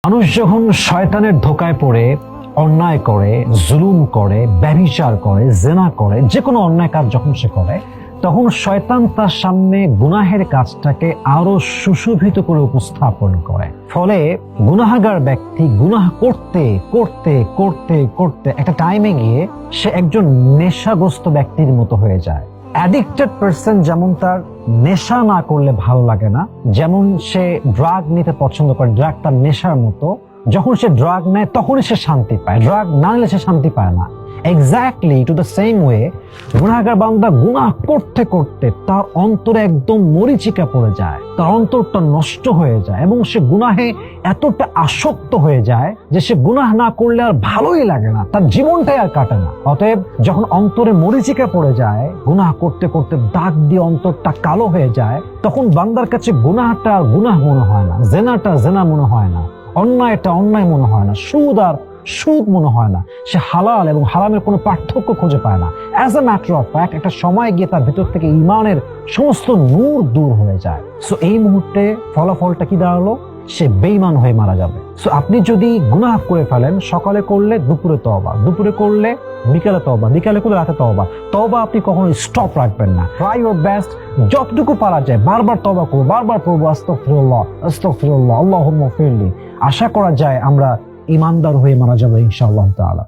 মানুষ যখন শয়তানের ধোঁকায় পড়ে অন্যায় করে, জুলুম করে, ব্যভিচার করে, জেনা করে, যে কোনো অন্যায় কাজ যখন সে করে, তখন শয়তান তার সামনে গুনাহের কাজটাকে আরো সুশোভিত করে উপস্থাপন করে। ফলে গুনাহগার ব্যক্তি গুনাহ করতে করতে করতে করতে একটা টাইমে গিয়ে সে একজন নেশাগ্রস্ত ব্যক্তির মতো হয়ে যায়। অ্যাডিক্টেড পারসন যেমন তার নেশা না করলে ভালো লাগে না, যেমন সে ড্রাগ নিতে পছন্দ করে, ড্রাগ তার নেশার মতো, যখন সে ড্রাগ নেয় তখনই সে শান্তি পায়, ড্রাগ না নিলে সে শান্তি পায় না। Exactly to the same way গুনাহগার বান্দা গুনাহ করতে করতে তার অন্তরে একদম মরিচিকা পড়ে যায়, তার অন্তরটা নষ্ট হয়ে যায় এবং সে গুনাহে এতটা আসক্ত হয়ে যায় যে সে গুনাহ না করলে আর ভালোই লাগে না, তার জীবনটাই আর কাটে না। অতএব যখন অন্তরে মরিচিকা পড়ে যায়, গুনাহ করতে করতে দাগ দিয়ে অন্তরটা কালো হয়ে যায়, তখন বান্দার কাছে গুনাহটা আর গুনাহ মনে হয় না, জেনাটা জেনা মনে হয় না, অন্যায়টা অন্যায় মনে হয় না, সুদ আর সুদ মনে হয় না। সে হালাল এবং হারামের কোনো পার্থক্য খুঁজে পায় না। As a matter of fact একটা সময় গিয়ে তার ভিতর থেকে ঈমানের সমস্ত নূর দূর হয়ে যায়। সো এই মুহূর্তে ফলাফলটা কি দাঁড়ালো? সে বেঈমান হয়ে মারা যাবে। সো আপনি যদি গুনাহ করে ফেলেন, সকালে করলে দুপুরে তওবা, দুপুরে করলে বিকালে তওবা, বিকালে করলে রাতে তওবা, তওবা আপনি কখনো স্টপ রাখবেন না। ট্রাই ইউর বেস্ট, যতটুকু পারা যায় বারবার তওবা করব, বারবার পড়বো আস্তাগফিরুল্লাহ আস্তাগফিরুল্লাহ আল্লাহুম্মা ফিরলি। আশা করা যায় আমরা ইমানদার হয়ে মারা যাবে ইনশাআল্লাহ তাআলা।